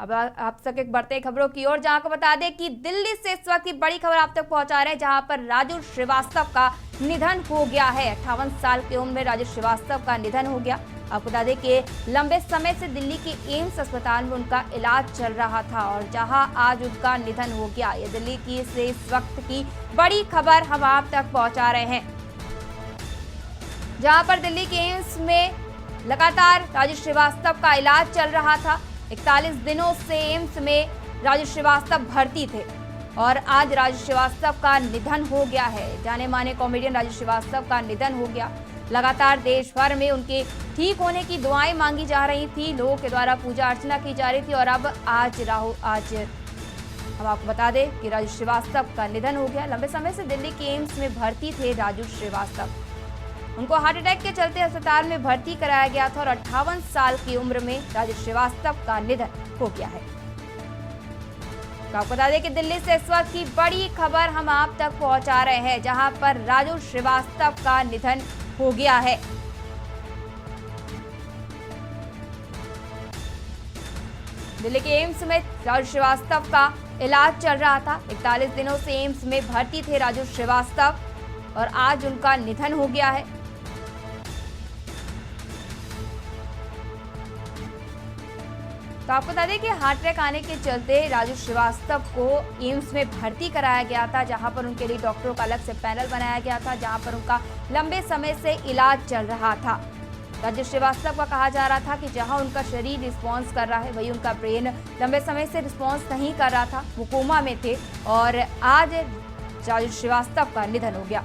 अब आप तक एक बढ़ते खबरों की ओर, जहां को बता दें कि दिल्ली से इस वक्त की बड़ी खबर आप तक पहुंचा रहे हैं, जहां पर राजू श्रीवास्तव का निधन हो गया है। 58 साल की उम्र में राजू श्रीवास्तव का निधन हो गया। आपको बता दें कि लंबे समय से दिल्ली के एम्स अस्पताल में उनका इलाज चल रहा था और जहां आज उनका निधन हो गया। ये दिल्ली की से इस वक्त की बड़ी खबर हम आप तक पहुंचा रहे हैं, जहां पर दिल्ली के एम्स में लगातार राजू श्रीवास्तव का इलाज चल रहा था। 41 दिनों से एम्स में राजू श्रीवास्तव भर्ती थे और आज राजू श्रीवास्तव का निधन हो गया है। जाने माने कॉमेडियन राजू श्रीवास्तव का निधन हो गया। लगातार देश भर में उनके ठीक होने की दुआएं मांगी जा रही थी, लोगों के द्वारा पूजा अर्चना की जा रही थी और अब आज हम आपको बता दें कि राजू श्रीवास्तव का निधन हो गया। लंबे समय से दिल्ली के एम्स में भर्ती थे राजू श्रीवास्तव। उनको हार्ट अटैक के चलते अस्पताल में भर्ती कराया गया था और 58 साल की उम्र में राजू श्रीवास्तव का निधन हो गया है। तो आपको बता दें कि दिल्ली से इस वक्त की बड़ी खबर हम आप तक पहुंचा रहे हैं, जहां पर राजू श्रीवास्तव का निधन हो गया है। दिल्ली के एम्स में राजू श्रीवास्तव का इलाज चल रहा था। 41 दिनों से एम्स में भर्ती थे राजू श्रीवास्तव और आज उनका निधन हो गया है। तो आपको बता दें कि हार्ट अटैक आने के चलते राजू श्रीवास्तव को एम्स में भर्ती कराया गया था, जहां पर उनके लिए डॉक्टरों का अलग से पैनल बनाया गया था, जहां पर उनका लंबे समय से इलाज चल रहा था। राजू श्रीवास्तव का कहा जा रहा था कि जहां उनका शरीर रिस्पॉन्स कर रहा है, वही उनका ब्रेन लंबे समय से रिस्पॉन्स नहीं कर रहा था, वो कोमा में थे और आज राजू श्रीवास्तव का निधन हो गया।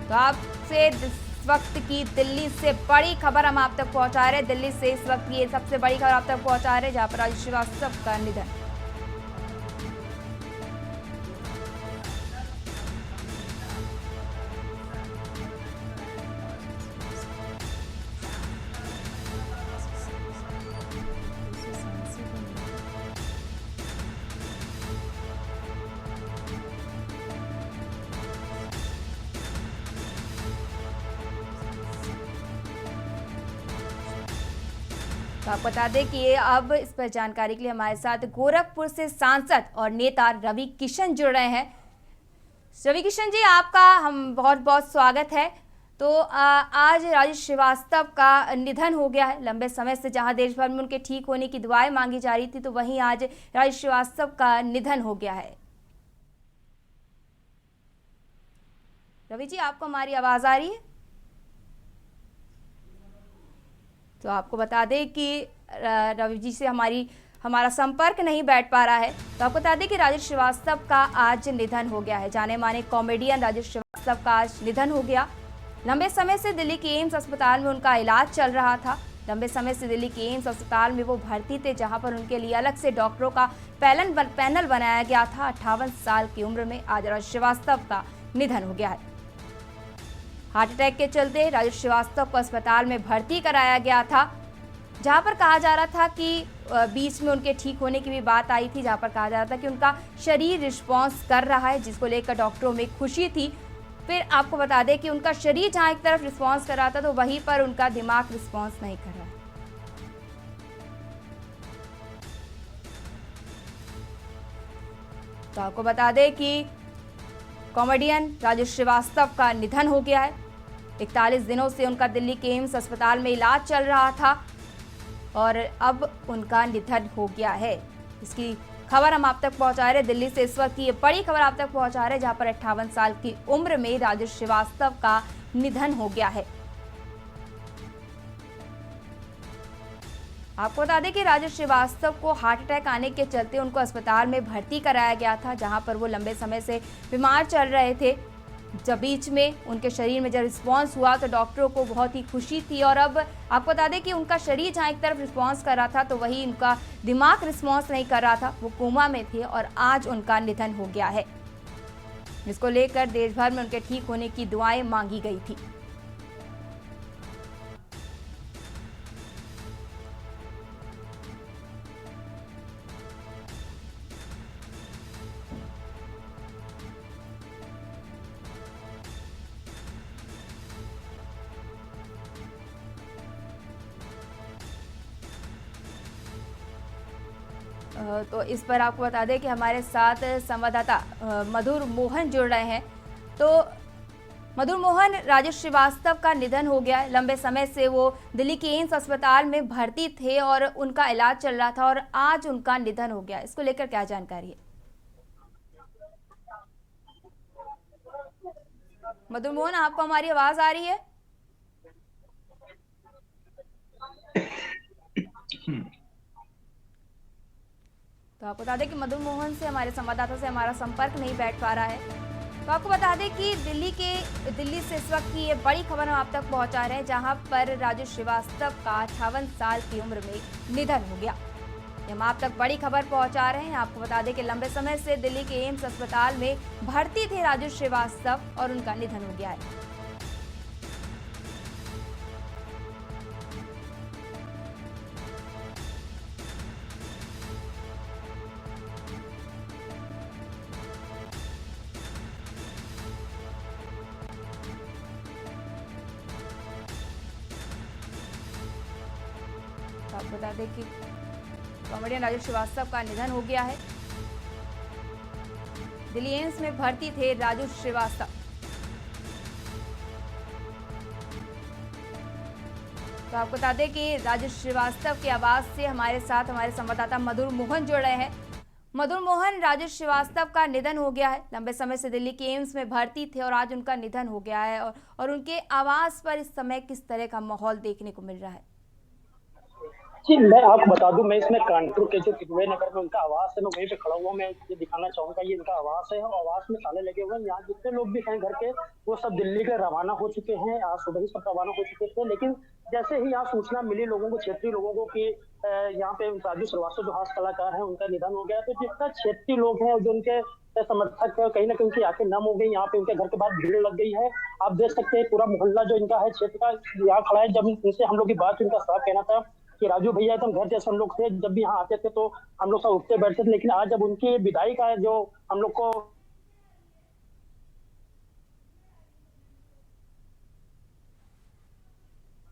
तो आपसे इस वक्त की दिल्ली से बड़ी खबर हम आप तक पहुंचा रहे हैं। दिल्ली से इस वक्त ये सबसे बड़ी खबर आप तक पहुंचा रहे हैं, जहां पर राजू श्रीवास्तव का निधन। तो आप बता दें कि अब इस पर जानकारी के लिए हमारे साथ गोरखपुर से सांसद और नेता रवि किशन जुड़ रहे हैं। रवि किशन जी, आपका हम बहुत बहुत स्वागत है। तो आज राजू श्रीवास्तव का निधन हो गया है। लंबे समय से जहां देश भर में उनके ठीक होने की दुआएं मांगी जा रही थी, तो वहीं आज राजू श्रीवास्तव का निधन हो गया है। रवि जी, आपको हमारी आवाज आ रही है? तो आपको बता दें कि रवि जी से हमारा संपर्क नहीं बैठ पा रहा है। तो आपको बता दें कि राजू श्रीवास्तव का आज निधन हो गया है। जाने माने कॉमेडियन राजू श्रीवास्तव का आज निधन हो गया। लंबे समय से दिल्ली के एम्स अस्पताल में उनका इलाज चल रहा था। लंबे समय से दिल्ली के एम्स अस्पताल में वो भर्ती थे, जहां पर उनके लिए अलग से डॉक्टरों का पैनल बनाया गया था। 58 साल की उम्र में आज राजू श्रीवास्तव का निधन हो गया है। हार्ट अटैक के चलते राजू श्रीवास्तव को अस्पताल में भर्ती कराया गया था, जहां पर कहा जा रहा था कि बीच में उनके ठीक होने की भी बात आई थी, जहां पर कहा जा रहा था कि उनका शरीर रिस्पॉन्स कर रहा है, जिसको लेकर डॉक्टरों में खुशी थी। फिर आपको बता दें कि उनका शरीर जहां एक तरफ रिस्पॉन्स कर रहा था, तो वहीं पर उनका दिमाग रिस्पॉन्स नहीं कर रहा है। तो आपको बता दें कि कॉमेडियन राजू श्रीवास्तव का निधन हो गया है। 41 दिनों से उनका दिल्ली के एम्स अस्पताल में इलाज चल रहा था और अब उनका निधन हो गया है। इसकी खबर हम आप तक पहुंचा रहे हैं। दिल्ली से इस वक्त की ये बड़ी खबर आप तक पहुंचा रहे हैं, जहां पर 58 साल की उम्र में राजू श्रीवास्तव का निधन हो गया है। आपको बता दें कि राजू श्रीवास्तव को हार्ट अटैक आने के चलते उनको अस्पताल में भर्ती कराया गया था, जहां पर वो लंबे समय से बीमार चल रहे थे। जब बीच में उनके शरीर में जब रिस्पॉन्स हुआ, तो डॉक्टरों को बहुत ही खुशी थी और अब आपको बता दें कि उनका शरीर जहां एक तरफ रिस्पॉन्स कर रहा था, तो वही उनका दिमाग रिस्पॉन्स नहीं कर रहा था, वो कोमा में थे और आज उनका निधन हो गया है, जिसको लेकर देश भर में उनके ठीक होने की दुआएं मांगी गई थी। तो इस पर आपको बता दें कि हमारे साथ संवाददाता मधुर मोहन जुड़ रहे हैं। तो मधुर मोहन, राजेश श्रीवास्तव का निधन हो गया है। लंबे समय से वो दिल्ली के एम्स अस्पताल में भर्ती थे और उनका इलाज चल रहा था और आज उनका निधन हो गया। इसको लेकर क्या जानकारी है? मधुर मोहन, आपको हमारी आवाज आ रही है? तो आपको बता दें कि मधुर मोहन से, हमारे संवाददाता से हमारा संपर्क नहीं बैठ पा रहा है। तो आपको बता दें कि दिल्ली से इस वक्त की ये बड़ी खबर हम आप तक पहुंचा रहे हैं, जहां पर राजेश श्रीवास्तव का 58 साल की उम्र में निधन हो गया। हम आप तक बड़ी खबर पहुंचा रहे हैं। आपको बता दें कि लंबे समय से दिल्ली के एम्स अस्पताल में भर्ती थे राजेश श्रीवास्तव और उनका निधन हो गया है। आपको बता दें कि कॉमेडियन राजेश श्रीवास्तव का निधन हो गया है। दिल्ली एम्स में भर्ती थे राजेश श्रीवास्तव। तो आपको बता दें कि राजेश श्रीवास्तव की आवाज से हमारे साथ हमारे संवाददाता मधुर मोहन जुड़ रहे हैं। मधुर मोहन, राजेश श्रीवास्तव का निधन हो गया है। लंबे समय से दिल्ली के एम्स में भर्ती थे और आज उनका निधन हो गया है और उनके आवास पर इस समय किस तरह का माहौल देखने को मिल रहा है? जी, मैं आपको बता दूं, मैं इसमें कानपुर के जो किदवई नगर में उनका आवास है, मैं वहीं पे खड़ा हुआ। मैं ये दिखाना चाहूंगा, ये इनका आवास है और आवास में ताले लगे हुए हैं। यहाँ जितने लोग भी हैं घर के, वो सब दिल्ली के रवाना हो चुके हैं। आज सुबह ही सब रवाना हो चुके थे, लेकिन जैसे ही यहाँ सूचना मिली लोगों को, क्षेत्रीय लोगों को कि यहाँ पे राजेश श्रीवास्तव जो हास्य कलाकार है उनका निधन हो गया, तो जितना क्षेत्रीय लोग हैं जो उनके समर्थक है, कहीं ना कहीं उनकी आंखें नम हो गई। यहाँ पे उनके घर के बाहर भीड़ लग गई है। आप देख सकते हैं पूरा मोहल्ला जो इनका है क्षेत्र का यहाँ खड़ा है। जब इनसे हम लोग की बात, उनका साफ कहना था कि राजू भैया एकदम घर जैसे हम लोग थे, जब भी यहाँ आते थे तो हम लोग सब उठते बैठते थे। लेकिन आज जब उनकी विदाई का जो हम लोग को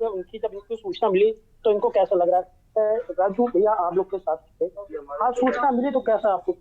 उनकी जब इनको सूचना मिली तो इनको कैसा लग रहा है? राजू भैया आप लोग के साथ थे, आज सूचना मिली तो कैसा आपको?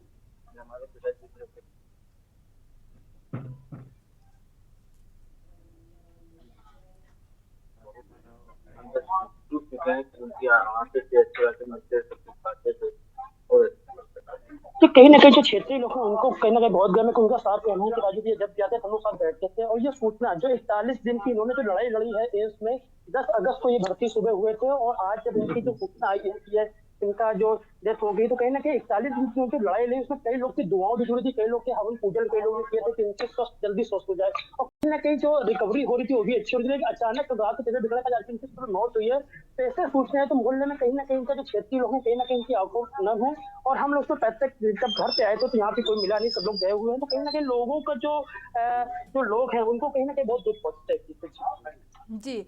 तो कहीं ना कहीं जो क्षेत्रीय लोग हैं उनको कहीं ना कहीं बहुत गर्म है। उनका साथ कहना है कि राजू जी जब जाते हम लोग साथ बैठते थे। और ये सूचना जो 41 दिन की इन्होंने जो लड़ाई लड़ी है एम्स में, 10 अगस्त को ये भर्ती सुबह हुए थे और आज जब इनकी जो सूचना आई है कि इनका जो डेथ हो गई, तो कहीं ना कहीं 41 दिन की उनकी लड़ाई लड़ी, उसमें कई लोग की दुआओं भी जुड़ी थी, कई लोग के हवन पूजन कई लोगों ने किए थे कि इनके जल्दी स्वस्थ हो जाए। और कहीं ना कहीं जो रिकवरी हो रही थी वो भी अच्छी हो रही थी। अचानक रात को तबियत बिगड़ने का जाकर इनकी मौत हुई है। तो ऐसे सूचना है तो मोहल्ले में कहीं ना कहीं इनका जो क्षेत्रीय लोग हैं कहीं ना कहीं इनकी आंखों नम है। और हम लोग तो पैतृक जब घर पे आए थे तो यहाँ पे कोई मिला नहीं, सब लोग गए हुए हैं। तो कहीं ना कहीं लोगों का जो लोग हैं उनको कहीं ना कहीं बहुत दुख पहुंचता है। जी,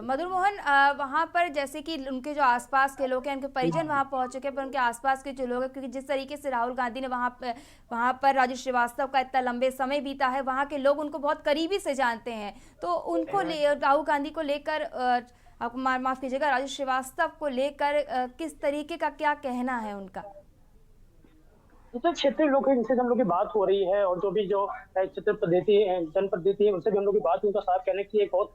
मधुर मोहन, वहाँ पर जैसे कि उनके जो आसपास के लोग हैं, उनके परिजन वहाँ पहुँच चुके हैं, पर उनके आसपास के जो लोग हैं, क्योंकि जिस तरीके से राहुल गांधी ने वहाँ पर राजेश श्रीवास्तव का इतना लंबे समय बीता है, वहाँ के लोग उनको बहुत करीबी से जानते हैं। तो उनको राहुल गांधी को लेकर, आपको माफ कीजिएगा, राजेश श्रीवास्तव को लेकर किस तरीके का क्या कहना है उनका? तो क्षेत्रीय लोग हैं जिनसे हम लोग की बात हो रही है और जो भी जो जनप्रतिनिधि है उनसे भी हम लोग की बात, उनका साफ कहने की एक बहुत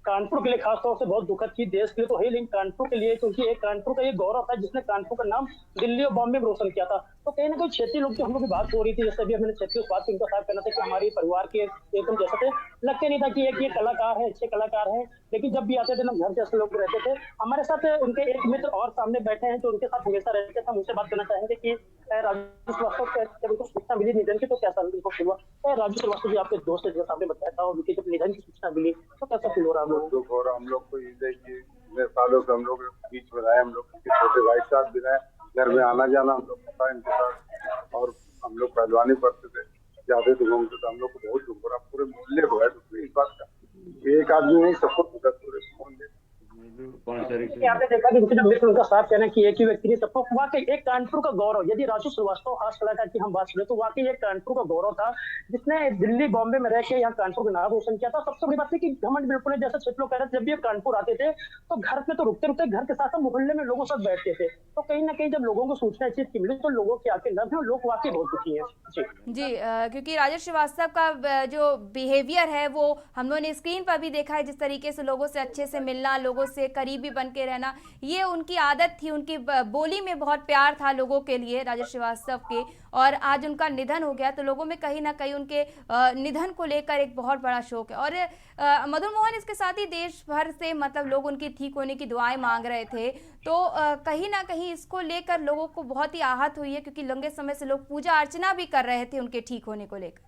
कानपुर के लिए खासतौर से बहुत दुखद की, देश के लिए तो है लेकिन कानपुर के लिए, क्योंकि एक कानपुर का ये गौरव था जिसने कानपुर का नाम दिल्ली और बॉम्बे में रोशन किया था। तो कहीं ना कहीं क्षेत्रीय लोग जो हम लोग की बात हो रही थी, जैसे भी हमने क्षेत्रीय बात उनका साफ कहना था कि हमारे परिवार के एकदम जैसे थे, लगते नहीं था कि एक ये कलाकार है, अच्छे कलाकार हैं। लेकिन जब भी आते थे ना घर जैसे लोग रहते थे। हमारे साथ उनके एक मित्र और सामने बैठे हैं जो उनके साथ हमेशा रहते थे। हम उनसे बात करना चाहेंगे कि राजेश श्रीवास्तव जब उनको सूचना मिली निधन की तो कैसा उनको फील हुआ? राजेश श्रीवास्तव जी आपके दोस्त जैसे आपने बताया था, और उनकी जब निधन की सूचना मिली तो कैसा फील हो रहा है? दुख हो रहा हम लोग को। इतने सालों से हम लोग बीच में रहे, हम लोग छोटे भाई साथ भी रहे, घर में आना जाना हम लोग था इनके साथ, और हम लोग पहलवानी करते थे, जाते थे घूमते थे। हम लोग को बहुत दुख हो रहा, पूरे मोहल्ले को है इस बात का। एक आदमी नहीं, सबको पूरे मोहल्ले। आपने देखा कि उनके जो मित्र उनका साफ कहना कि एक ही व्यक्ति ने सबको वाकई एक कानपुर का गौरव, यदि राजू श्रीवास्तव खास कलाकार की हम बात करें तो वाकई एक कानपुर का गौरव था, जिसने दिल्ली बॉम्बे में रह के यहाँ कानपुर का नाम रोशन किया था। सबसे बड़ी बात है कि घमंड बिल्कुल नहीं, जैसे क्षेत्र लोग कह रहे थे, जब भी ये कानपुर आते थे तो घर में तो रुकते रुकते घर के साथ साथ मोहल्ले में लोगों साथ बैठते थे। तो कहीं ना कहीं जब लोगों को सूचना इस चीज की मिली तो लोगों की आंखें नम है और लोग वाकई बहुत दुखी है। जी क्योंकि राजेश श्रीवास्तव का जो बिहेवियर है वो हम लोगों ने स्क्रीन पर भी देखा है, जिस तरीके से लोगों से अच्छे से मिलना, लोगों से करीबी बन के रहना, ये उनकी आदत थी। उनकी बोली में बहुत प्यार था लोगों के लिए राजेश श्रीवास्तव के, और आज उनका निधन हो गया तो लोगों में कहीं ना कहीं उनके निधन को लेकर एक बहुत बड़ा शोक है। और मदन मोहन, इसके साथ ही देश भर से मतलब लोग उनकी ठीक होने की दुआएं मांग रहे थे, तो कहीं ना कहीं इसको लेकर लोगों को बहुत ही आहत हुई है, क्योंकि लंबे समय से लोग पूजा अर्चना भी कर रहे थे उनके ठीक होने को लेकर।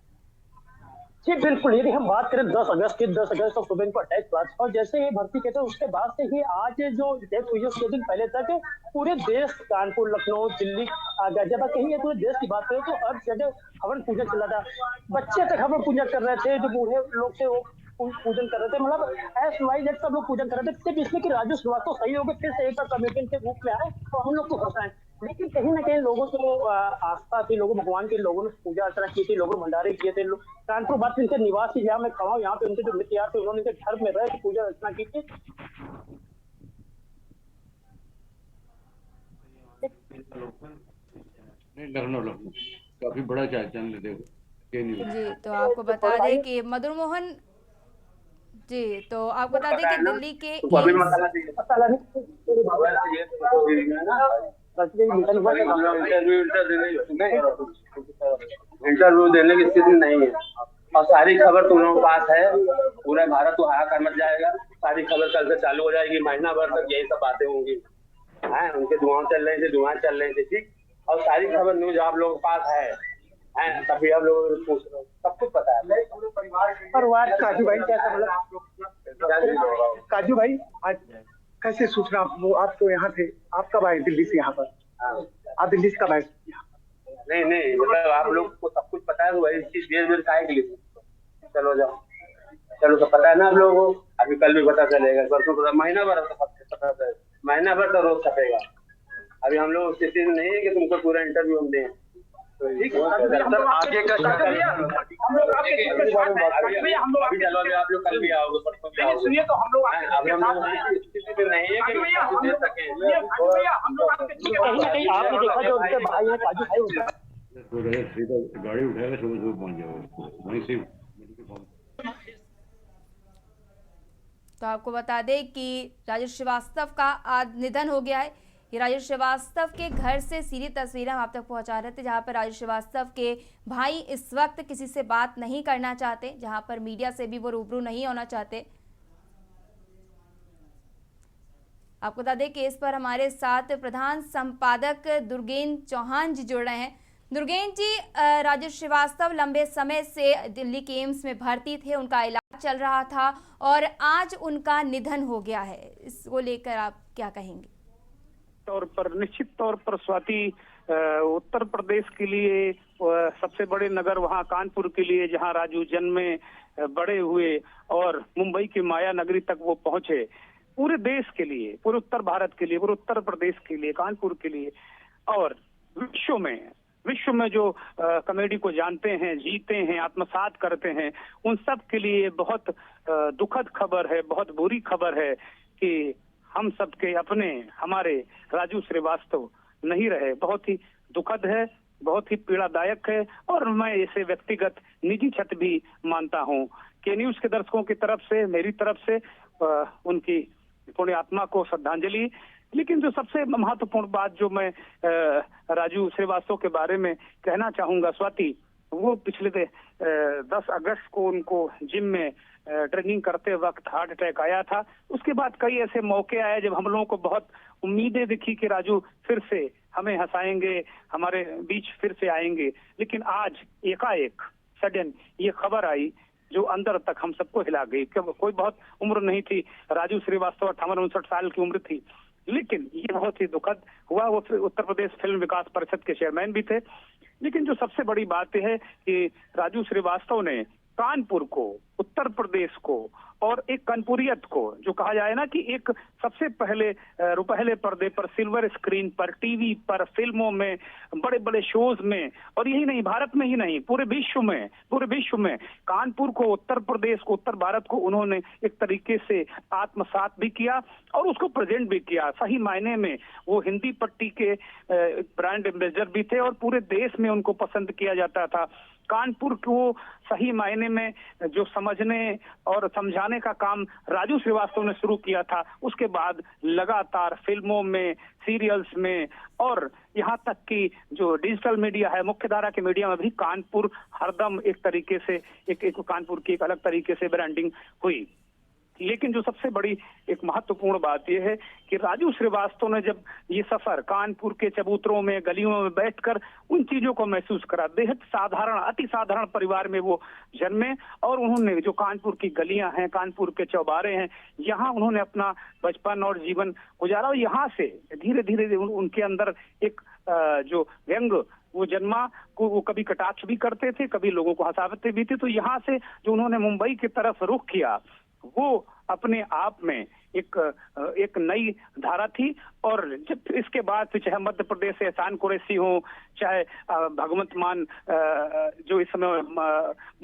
जी बिल्कुल, यदि हम बात करें 10 अगस्त की, 10 अगस्त को सुबह इनको अटैक हुआ और जैसे ही भर्ती कहते हैं उसके बाद से ही आज जो डेथ हुई है उसके दिन पहले तक पूरे देश, कानपुर, लखनऊ, दिल्ली, गाजियाबाद, कहीं पूरे देश की बात करें तो हर जगह हवन पूजन चल रहा था। बच्चे तक हवन पूजन कर रहे थे, जो बूढ़े लोग थे वो पूजन कर रहे थे, मतलब एस वाई जेड सब लोग पूजन कर रहे थे, सिर्फ इसलिए कि राजू श्रीवास्तव सही हो गए, फिर से एक बार कमेटी के रूप में आए तो हम लोग को हंसाएं। लेकिन कहीं ना कहीं लोगों को आस्था थी, लोगों भगवान के, लोगों ने पूजा अर्चना की थी, लोगों ने भंडारे किए थे। कानपुर बात उनके निवास जहाँ मैं खड़ा हूँ, यहाँ पे उनके जो मित्र यार थे उन्होंने उनके घर में रह पूजा अर्चना की थी। लखनऊ काफी बड़ा चैनल देखो। जी तो आपको बता दें कि मदन मोहन जी, तो आपको बता दें कि दिल्ली के इंटरव्यू देने की स्थिति नहीं है और सारी खबर तुम लोगों के पास है। पूरा भारत तो हाहाकार मच जाएगा, सारी खबर कल से चालू हो जाएगी, महीना भर तक यही सब बातें होंगी। उनके दुआएं चल रही थी, दुआएं चल रही थी, ठीक। और सारी खबर न्यूज आप लोगों के पास है तभी आप लोग पूछ रहे हो, सब कुछ पता है। परिवार काजू भाई कैसा, मतलब काजू भाई आज कैसे सूचना, वो आप तो यहाँ थे, आप कब आए दिल्ली से यहाँ पर? आप दिल्ली से कब आए? नहीं मतलब आप लोग को सब कुछ पता है तो वही चीज देर खाए के लिए चलो जाओ, चलो सब पता है ना आप लोगों को। अभी कल भी पता चलेगा, परसों पता, महीना भर पता चलेगा, महीना भर तो रोज छपेगा। अभी हम लोग स्थिति में नहीं है कि तुमको पूरा इंटरव्यू हम दें, ठीक है। आगे का चलो अभी आप लोग कल भी आओगे, परसों भी आओगे, सुनिए तो हम लोग अभी हम लोग स्थिति में नहीं है कि दे सके। आपने देखा जो उनके भाई है काजू भाई, उनका गाड़ी उठाएगा सुबह पहुंच जाओगे वहीं से। तो आपको बता दें कि राजेश श्रीवास्तव का आज निधन हो गया है। ये राजेश श्रीवास्तव के घर से सीधी तस्वीरें हम आप तक पहुंचा रहे थे, जहां पर राजेश श्रीवास्तव के भाई इस वक्त किसी से बात नहीं करना चाहते, जहां पर मीडिया से भी वो रूबरू नहीं होना चाहते। आपको बता दें कि इस पर हमारे साथ प्रधान संपादक दुर्गेन्द्र चौहान जी जुड़ रहे हैं। दुर्गेन्द्र जी, राजेश श्रीवास्तव लंबे समय से दिल्ली के एम्स में भर्ती थे, उनका इलाज चल रहा था और आज उनका निधन हो गया है, इसको लेकर आप क्या कहेंगे? तौर पर निश्चित तौर पर स्वाति, उत्तर प्रदेश के लिए सबसे बड़े नगर वहां कानपुर के लिए, जहां राजू जन्मे बड़े हुए और मुंबई की माया नगरी तक वो पहुंचे, पूरे देश के लिए, पूरे उत्तर भारत के लिए, पूरे उत्तर प्रदेश के लिए, कानपुर के लिए और विश्व में जो कॉमेडी को जानते हैं, जीते हैं, आत्मसात करते हैं, उन सब के लिए बहुत दुखद खबर है, बहुत बुरी खबर है कि हम सबके अपने हमारे राजू श्रीवास्तव नहीं रहे। बहुत ही दुखद है, बहुत ही पीड़ादायक है और मैं इसे व्यक्तिगत निजी क्षति भी मानता हूं। के न्यूज के दर्शकों की तरफ से, मेरी तरफ से उनकी पुण्य आत्मा को श्रद्धांजलि। लेकिन जो सबसे महत्वपूर्ण बात जो मैं राजू श्रीवास्तव के बारे में कहना चाहूंगा स्वाति, वो पिछले 10 अगस्त को उनको जिम में ट्रेनिंग करते वक्त हार्ट अटैक आया था। उसके बाद कई ऐसे मौके आए जब हम लोगों को बहुत उम्मीदें दिखी कि राजू फिर से हमें हंसाएंगे, हमारे बीच फिर से आएंगे। लेकिन आज एकाएक सडन ये खबर आई जो अंदर तक हम सबको हिला गई। कोई बहुत उम्र नहीं थी, राजू श्रीवास्तव 58-59 साल की उम्र थी, लेकिन ये बहुत ही दुखद हुआ। वो उत्तर प्रदेश फिल्म विकास परिषद के चेयरमैन भी थे। लेकिन जो सबसे बड़ी बात है कि राजू श्रीवास्तव ने कानपुर को, उत्तर प्रदेश को और एक कानपुरियत को, जो कहा जाए ना कि एक सबसे पहले रुपहले पर्दे पर, सिल्वर स्क्रीन पर, टीवी पर, फिल्मों में, बड़े बड़े शोज में, और यही नहीं, भारत में ही नहीं, पूरे विश्व में कानपुर को, उत्तर प्रदेश को, उत्तर भारत को उन्होंने एक तरीके से आत्मसात भी किया और उसको प्रेजेंट भी किया। सही मायने में वो हिंदी पट्टी के ब्रांड एम्बेसडर भी थे और पूरे देश में उनको पसंद किया जाता था। कानपुर को सही मायने में जो समझने और समझाने का काम राजू श्रीवास्तव ने शुरू किया था, उसके बाद लगातार फिल्मों में, सीरियल्स में और यहाँ तक कि जो डिजिटल मीडिया है, मुख्यधारा के मीडिया में भी कानपुर हरदम एक तरीके से एक कानपुर की एक अलग तरीके से ब्रांडिंग हुई। लेकिन जो सबसे बड़ी एक महत्वपूर्ण बात यह है कि राजू श्रीवास्तव ने जब ये सफर कानपुर के चबूतरों में, गलियों में बैठकर उन चीजों को महसूस करा, बेहद साधारण, अति साधारण परिवार में वो जन्मे और उन्होंने जो कानपुर की गलियां हैं, कानपुर के चौबारे हैं, यहाँ उन्होंने अपना बचपन और जीवन गुजारा और यहाँ से धीरे धीरे उनके अंदर एक जो व्यंग वो जन्मा, को वो कभी कटाक्ष भी करते थे, कभी लोगों को हंसाते भी थे। तो यहाँ से जो उन्होंने मुंबई की तरफ रुख किया, वो अपने आप में एक नई धारा थी। और जब इसके बाद फिर चाहे मध्य प्रदेश से एहसान कुरैशी हो, चाहे भगवंत मान जो इस समय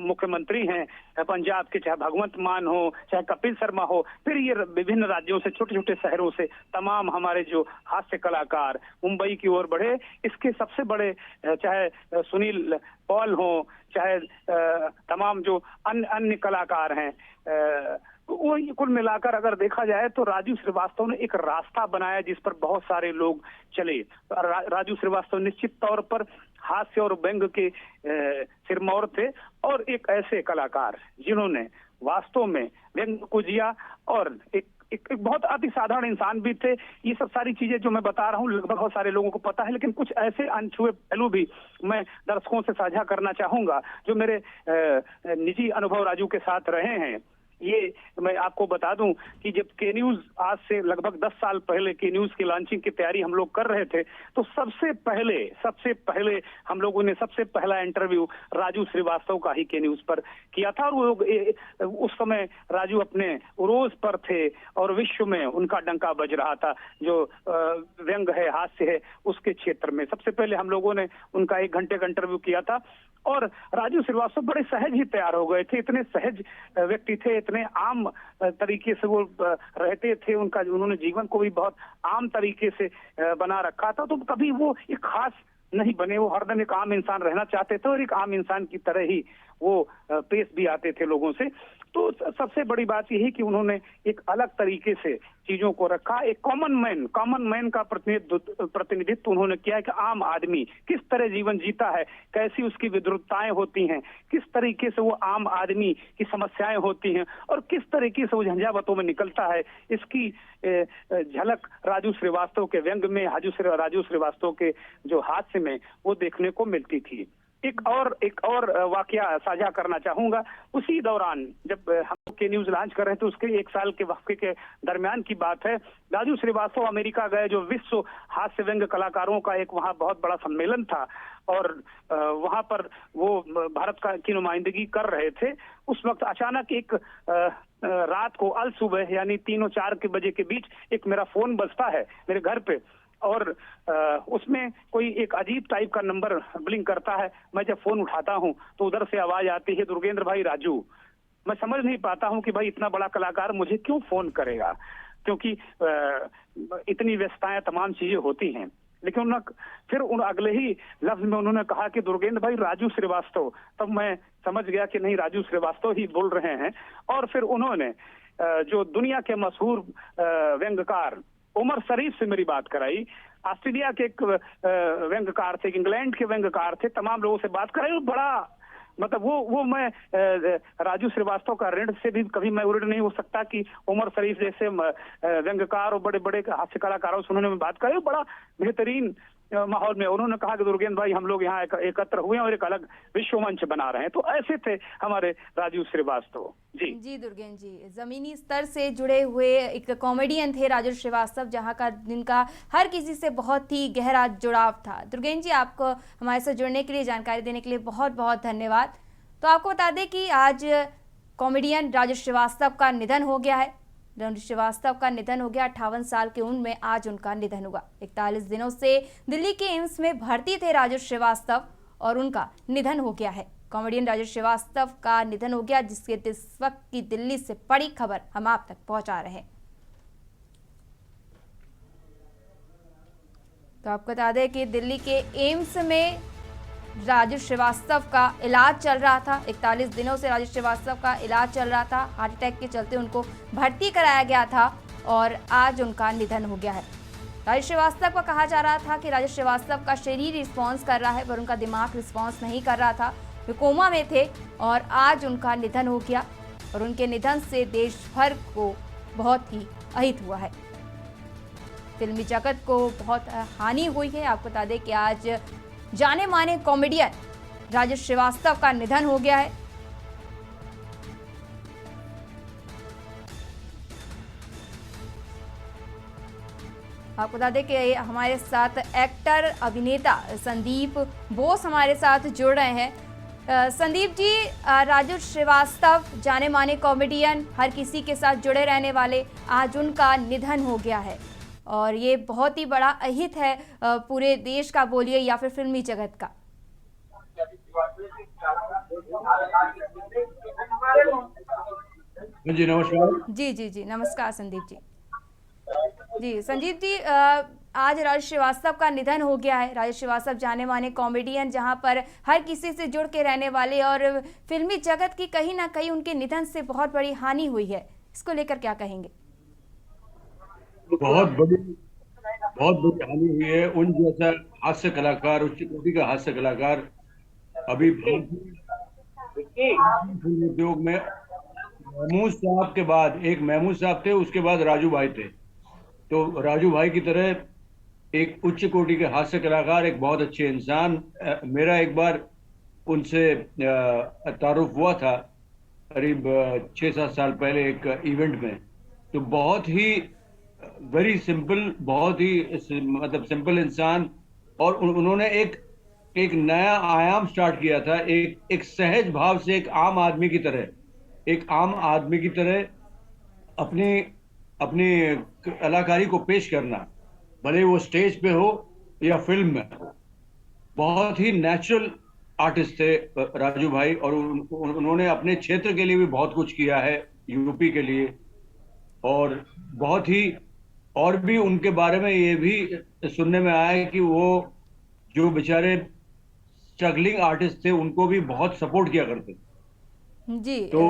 मुख्यमंत्री हैं पंजाब के, चाहे भगवंत मान हो, चाहे कपिल शर्मा हो, फिर ये विभिन्न राज्यों से, छोटे छोटे शहरों से तमाम हमारे जो हास्य कलाकार मुंबई की ओर बढ़े। इसके सबसे बड़े चाहे सुनील पॉल हो, चाहे तमाम जो अन्य कलाकार हैं, वो कुल मिलाकर अगर देखा जाए तो राजू श्रीवास्तव ने एक रास्ता बनाया जिस पर बहुत सारे लोग चले। राजू श्रीवास्तव निश्चित तौर पर हास्य और व्यंग के सिरमौर थे और एक ऐसे कलाकार जिन्होंने वास्तव में व्यंग को जिया और एक बहुत अति साधारण इंसान भी थे। ये सब सारी चीजें जो मैं बता रहा हूँ लगभग बहुत सारे लोगों को पता है, लेकिन कुछ ऐसे अनछुए पहलू भी मैं दर्शकों से साझा करना चाहूंगा जो मेरे निजी अनुभव राजू के साथ रहे हैं। ये मैं आपको बता दूं कि जब के न्यूज आज से लगभग 10 साल पहले के न्यूज की लॉन्चिंग की तैयारी हम लोग कर रहे थे, तो सबसे पहले हम लोगों ने सबसे पहला इंटरव्यू राजू श्रीवास्तव का ही के न्यूज पर किया था। और वो उस समय राजू अपने उरोज पर थे और विश्व में उनका डंका बज रहा था, जो व्यंग है, हास्य है, उसके क्षेत्र में। सबसे पहले हम लोगों ने उनका 1 घंटे का इंटरव्यू किया था और राजू श्रीवास्तव बड़े सहज ही तैयार हो गए थे। इतने सहज व्यक्ति थे, इतने आम तरीके से वो रहते थे, उन्होंने जीवन को भी बहुत आम तरीके से बना रखा था। तो कभी वो एक खास नहीं बने, वो हरदम एक आम इंसान रहना चाहते थे और एक आम इंसान की तरह ही वो पेश भी आते थे लोगों से। तो सबसे बड़ी बात यह है कि उन्होंने एक अलग तरीके से चीजों को रखा। एक कॉमन मैन का प्रतिनिधित्व उन्होंने किया कि आम आदमी किस तरह जीवन जीता है, कैसी उसकी विद्रुपताएं होती हैं, किस तरीके से वो आम आदमी की समस्याएं होती हैं और किस तरीके से वो झंझावतों में निकलता है, इसकी झलक राजू श्रीवास्तव के व्यंग में, राजू श्रीवास्तव के जो हास्य में वो देखने को मिलती थी। एक और वाकया साझा करना चाहूंगा। उसी दौरान जब हम के न्यूज लॉन्च कर रहे थे, उसके 1 साल के वक्फे के दरमियान की बात है, राजू श्रीवास्तव अमेरिका गए, जो विश्व हास्य व्यंग कलाकारों का एक वहाँ बहुत बड़ा सम्मेलन था और वहाँ पर वो भारत की नुमाइंदगी कर रहे थे। उस वक्त अचानक एक रात को अल सुबह यानी 3-4 बजे के बीच एक मेरा फोन बजता है मेरे घर पे और उसमें कोई एक अजीब टाइप का नंबर ब्लिंक करता है। मैं जब फोन उठाता हूं तो उधर से आवाज आती है, दुर्गेंद्र भाई राजू। मैं समझ नहीं पाता हूं कि भाई इतना बड़ा कलाकार मुझे क्यों फोन करेगा, क्योंकि इतनी व्यस्तताएं तमाम चीजें होती हैं। लेकिन फिर अगले ही लफ्ज में उन्होंने कहा कि दुर्गेंद्र भाई राजू श्रीवास्तव। तब मैं समझ गया कि नहीं, राजू श्रीवास्तव ही बोल रहे हैं। और फिर उन्होंने जो दुनिया के मशहूर व्यंग्यकार उमर शरीफ से मेरी बात कराई। ऑस्ट्रेलिया के एक व्यंग्यकार थे, इंग्लैंड के व्यंग्यकार थे, तमाम लोगों से बात कराई। बड़ा मतलब वो मैं राजू श्रीवास्तव का ऋण से भी कभी मैं ऋण नहीं हो सकता कि उमर शरीफ जैसे व्यंग्यकार और बड़े बड़े हास्य कलाकारों से उन्होंने बात कराई। बड़ा बेहतरीन माहौल में उन्होंने कहा कि दुर्गेंद्र भाई हम लोग यहाँ एकत्र हुए हैं और एक अलग विश्व मंच बना रहे हैं। तो ऐसे थे हमारे राजू श्रीवास्तव जी दुर्गेंद्र जी जमीनी स्तर से जुड़े हुए एक कॉमेडियन थे राजू श्रीवास्तव, जहाँ का जिनका हर किसी से बहुत ही गहरा जुड़ाव था। दुर्गेंद्र जी, आपको हमारे साथ जुड़ने के लिए, जानकारी देने के लिए बहुत बहुत धन्यवाद। तो आपको बता दें कि आज कॉमेडियन राजू श्रीवास्तव का निधन हो गया है। राजू श्रीवास्तव का निधन हो गया, 58 साल की उम्र में आज उनका निधन हुआ। 41 दिनों से दिल्ली के एम्स में भर्ती थे राजू श्रीवास्तव और उनका निधन हो गया है। कॉमेडियन राजू श्रीवास्तव का निधन हो गया, जिसके इस वक्त की दिल्ली से बड़ी खबर हम आप तक पहुंचा रहे हैं। तो आपको बता दें कि दिल्ली के एम्स में राजू श्रीवास्तव का इलाज चल रहा था। 41 दिनों से राजू श्रीवास्तव का इलाज चल रहा था। हार्ट अटैक के चलते उनको भर्ती कराया गया था और आज उनका निधन हो गया है। राजू श्रीवास्तव को कहा जा रहा था कि राजू श्रीवास्तव का शरीर रिस्पॉन्स कर रहा है, पर उनका दिमाग रिस्पॉन्स नहीं कर रहा था, वे कोमा में थे और आज उनका निधन हो गया और उनके निधन से देश भर को बहुत ही अहित हुआ है। फिल्मी जगत को बहुत हानि हुई है। आपको बता दें कि आज जाने माने कॉमेडियन राजू श्रीवास्तव का निधन हो गया है। आपको बता दें कि हमारे साथ एक्टर अभिनेता संदीप बोस हमारे साथ जुड़ रहे हैं। संदीप जी, राजू श्रीवास्तव जाने माने कॉमेडियन, हर किसी के साथ जुड़े रहने वाले, आज उनका निधन हो गया है और ये बहुत ही बड़ा अहित है पूरे देश का बोलिए या फिर फिल्मी जगत का। जी नमस्कार। जी नमस्कार संदीप जी। जी संदीप जी, आज राजू श्रीवास्तव का निधन हो गया है। राजू श्रीवास्तव जाने माने कॉमेडियन, जहां पर हर किसी से जुड़ के रहने वाले और फिल्मी जगत की कहीं ना कहीं उनके निधन से बहुत बड़ी हानि हुई है, इसको लेकर क्या कहेंगे? बहुत बड़ी हानि हुई है। उन जैसा हास्य कलाकार, उच्च कोटि का हास्य कलाकार अभी फिल्म उद्योग में महमूद साहब के बाद, एक महमूद साहब थे, उसके बाद राजू भाई थे। तो राजू भाई की तरह एक उच्च कोटि के हास्य कलाकार, एक बहुत अच्छे इंसान, मेरा एक बार उनसे तारुफ हुआ था करीब 6-7 साल पहले एक इवेंट में। तो बहुत ही वेरी सिंपल, बहुत ही मतलब सिंपल इंसान, और उन्होंने एक नया आयाम स्टार्ट किया था, एक सहज भाव से, एक आम आदमी की तरह अपनी कलाकारी को पेश करना, भले वो स्टेज पे हो या फिल्म में हो। बहुत ही नेचुरल आर्टिस्ट थे राजू भाई, और उन्होंने अपने क्षेत्र के लिए भी बहुत कुछ किया है, यूपी के लिए। और बहुत ही, और भी उनके बारे में ये भी सुनने में आया है कि वो जो बेचारे स्ट्रगलिंग आर्टिस्ट थे उनको भी बहुत सपोर्ट किया करते जी। तो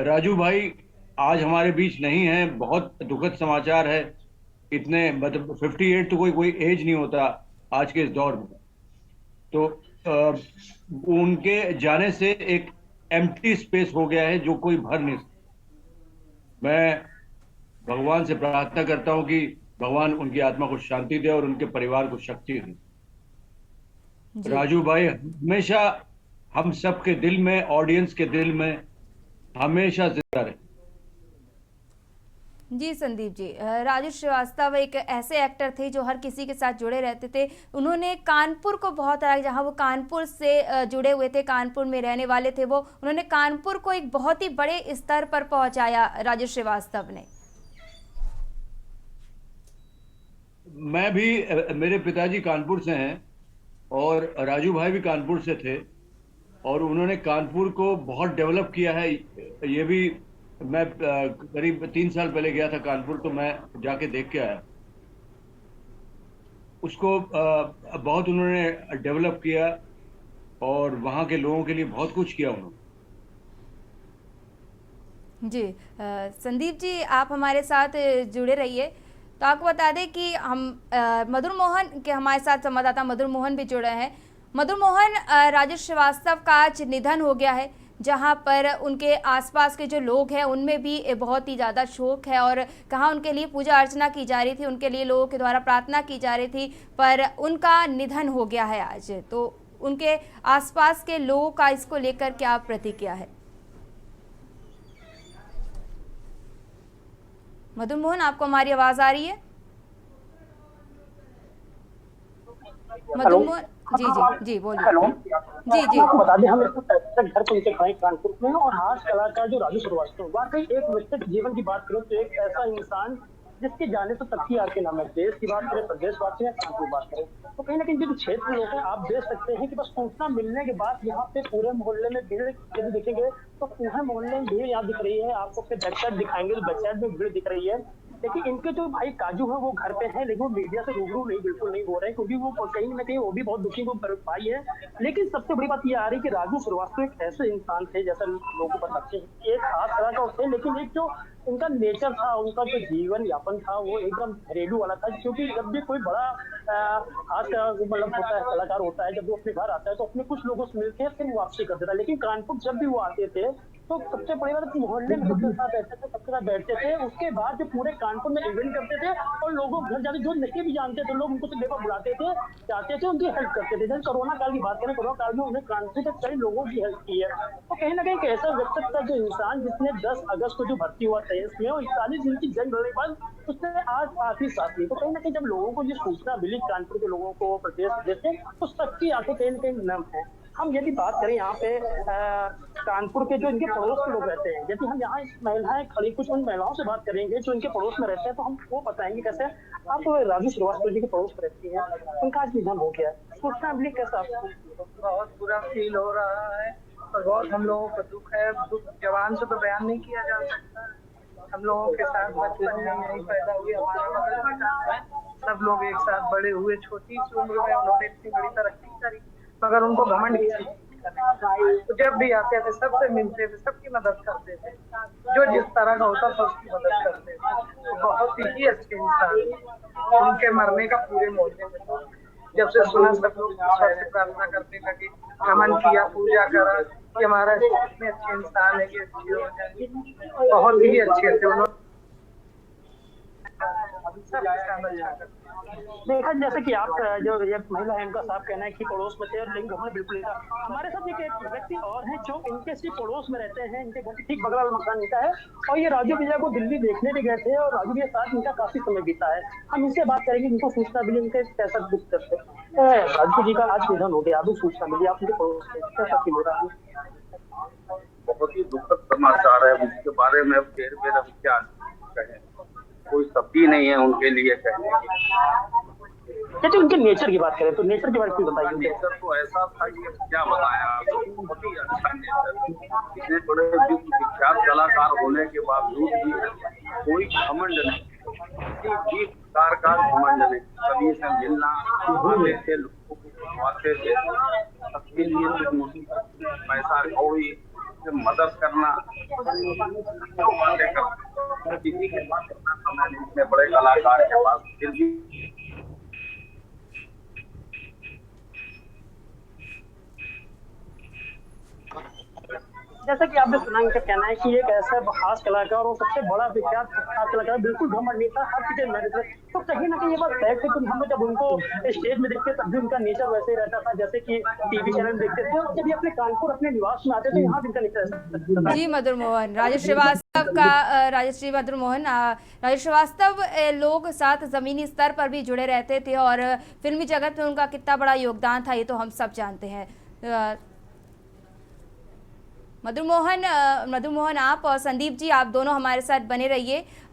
राजू भाई आज हमारे बीच नहीं है, बहुत दुखद समाचार है। इतने मतलब 58 तो कोई एज नहीं होता आज के इस दौर में। तो उनके जाने से एक एम्प्टी स्पेस हो गया है जो कोई भर नहीं सकता। मैं भगवान से प्रार्थना करता हूं कि भगवान उनकी आत्मा को शांति दे और उनके परिवार को शक्ति दे। राजू भाई हमेशा हम सबके दिल में, ऑडियंस के दिल में हमेशा जिंदा रहे। जी संदीप जी, राजू श्रीवास्तव एक ऐसे एक्टर थे जो हर किसी के साथ जुड़े रहते थे। उन्होंने कानपुर को बहुत अलग, जहां वो कानपुर से जुड़े हुए थे, कानपुर में रहने वाले थे वो, उन्होंने कानपुर को एक बहुत ही बड़े स्तर पर पहुंचाया राजू श्रीवास्तव ने। मैं भी, मेरे पिताजी कानपुर से हैं और राजू भाई भी कानपुर से थे, और उन्होंने कानपुर को बहुत डेवलप किया है। ये भी मैं करीब 3 साल पहले गया था कानपुर, तो मैं जाके देख के आया उसको। बहुत उन्होंने डेवलप किया और वहाँ के लोगों के लिए बहुत कुछ किया उन्होंने। जी संदीप जी, आप हमारे साथ जुड़े रहिए। तो आपको बता दें कि हम मधुर मोहन के, हमारे साथ संवाददाता मधुर मोहन भी जुड़े हैं। मधुर मोहन, राजू श्रीवास्तव का आज निधन हो गया है, जहां पर उनके आसपास के जो लोग हैं उनमें भी बहुत ही ज़्यादा शोक है और कहाँ उनके लिए पूजा अर्चना की जा रही थी, उनके लिए लोगों के द्वारा प्रार्थना की जा रही थी, पर उनका निधन हो गया है आज। तो उनके आसपास के लोगों का इसको लेकर क्या प्रतिक्रिया है? मधुर मोहन, आपको हमारी आवाज आ रही है? मधुर मोहन, जी जी जी बोलिए। हेलो जी जी आपको बता दें, हम इसको तक घर पे नीचे खड़े कानपुर में, और हास्य कलाकार जो राजू श्रीवास्तव, वाकई एक व्यक्तिगत जीवन की बात करें तो एक ऐसा इंसान जिसके जाने से सबकी आंखें नम है। देश की बात करें, प्रदेश बात करें, कानपुर बात करें, तो कहीं ना कहीं जो क्षेत्र लोग हैं, आप देख सकते हैं कि बस सूचना मिलने के बाद यहाँ पे पूरे मोहल्ले में भीड़ यदि देखेंगे तो पूरे मोहल्ले में भीड़ यहाँ दिख रही है। आपको अपने बैक साइड दिखाएंगे तो बैक साइड में भीड़ दिख रही है। लेकिन इनके जो भाई काजू है वो घर पे हैं, लेकिन वो मीडिया से रूबरू नहीं, बिल्कुल नहीं हो रहे हैं, क्योंकि वो कहीं ना कहीं वो भी बहुत दुखी को भाई है। लेकिन सबसे बड़ी बात ये आ रही है कि राजू श्रीवास्तव एक ऐसे इंसान थे, जैसा लोगों को बताते हैं, एक खास तरह का थे, लेकिन एक जो उनका नेचर था, उनका जो जीवन यापन था, वो एकदम घरेलू वाला था। क्योंकि जब भी कोई बड़ा खास मतलब होता है, कलाकार होता है, जब वो अपने घर आता है तो अपने कुछ लोगों से मिलके फिर वापसी कर देता है। लेकिन कानपुर जब भी वो आते थे तो सबसे बड़ी बात मोहल्ले में सबके साथ बैठते थे, सबके साथ बैठते थे। उसके बाद जो पूरे कानपुर में इवेंट करते थे और लोगों घर जाते, जो नहीं भी जानते थे लोग उनको तो देखो बुलाते थे, जाते थे, उनकी हेल्प करते थे। जैसे कोरोना काल की बात करें, कोरोना काल में उन्हें कानपुर के कई लोगों की हेल्प की है। तो कहीं ना कहीं एक ऐसा व्यक्तित्व था, जो इंसान जिसने 10 अगस्त को जो भर्ती हुआ था इसमें, और 41 दिन की जंग लड़ने के बाद उसने आज आखिरी सांस ली। तो कहीं ना कहीं जब लोगों को ये सूचना मिली कानपुर के लोगों को, प्रदेश से, तो सबकी आंखें कहीं ना कहीं नम है। हम यदि बात करें यहाँ पे कानपुर के जो इनके पड़ोस के लोग रहते हैं, यदि हम यहाँ महिलाएं खड़ी, कुछ उन महिलाओं से बात करेंगे जो इनके पड़ोस में रहते हैं, तो हम वो बताएंगे कैसे आप राजू श्रीवास्तव जी के पड़ोस में रहती हैं, उनका आज निधन हो गया है। सूचना मिली कैसा आपको? बहुत बुरा फील हो रहा है और बहुत हम लोगों को दुख है। दुख जवान से तो बयान नहीं किया जा सकता। हम लोगों के साथ बचपन में यही पैदा हुए, हमारा बगल में था, सब लोग एक साथ बड़े हुए। छोटी सी उम्र में उन्होंने इतनी बड़ी तरक्की करी, मगर उनको घमंड किसी तो जब भी आते थे सबसे मिलते थे, सबकी मदद करते थे, जो जिस तरह का होता था उसकी मदद करते थे। तो बहुत ही अच्छे इंसान। उनके मरने का पूरे मोहल्ले में जब से सुना, सब लोग ईश्वर से प्रार्थना करने लगे, नमन किया, पूजा करा कि हमारा इतने अच्छे इंसान है कि अच्छी हो जाए। बहुत ही अच्छे थे उन्होंने, देखा जैसे कि आप जो ये महिला है, उनका साफ कहना है कि पड़ोस में थे और लेकिन घमंड बिल्कुल नहीं था। हमारे साथ एक व्यक्ति और है जो इनके सिर्फ पड़ोस में रहते हैं, इनके घर के ठीक बगल वाला मकान इनका है, और ये राजू भैया को दिल्ली देखने भी गए थे और राजू के साथ इनका काफी समय बीता है। हम इनसे बात करेंगे, इनको सूचना मिली, उनके कैसा दुख करते हैं। राजू जी का आज निधन हो गया, अभी सूचना मिली, आप उनके पड़ोस में कैसा फील हो रहा है? बहुत ही दुखद समाचार है, उसके बारे में अब देर बेर अब क्या कहें, कोई शब्द ही नहीं है उनके लिए कहने के। जैसे उनके नेचर की बात करें तो नेचर के बारे में बताइए। नेचर तो ऐसा था कि क्या बताया आपको, बहुत ही अच्छा नेचर। इतने बड़े विख्यात कलाकार होने के बावजूद भी कोई घमंड नहीं, किसी भी प्रकार का घमंड नहीं। सभी से मिलना, आते थे, लोगों को आते थे, सबके लिए पैसा कौड़ी मदद करना, बातें करना, किसी के पास इतना समय नहीं, इतने बड़े कलाकार के पास फिर भी। जैसा कि आपने सुना, इनका कहना है कि एक ऐसा खास कलाकार और सबसे बड़ा विख्यात खास कलाकार, बिल्कुल घमंड नहीं था, हर चीजें मेहनत है। तो कहीं ना कहीं ये बात फैक्ट है कि हम जब उनको स्टेज में देखते तब भी उनका नेचर वैसे ही रहता था जैसे कि टीवी चैनल देखते थे, और जब ये अपने कानपुर अपने निवास में आते तो यहाँ भी इनका नेचर। जी मधुर मोहन, राजेश श्रीवास्तव का राजेश श्रीवास्तव लोग साथ जमीनी स्तर पर भी जुड़े रहते थे और फिल्मी जगत में उनका कितना बड़ा योगदान था ये तो हम सब जानते हैं। मधुर मोहन, आप और संदीप जी, आप दोनों हमारे साथ बने रहिए।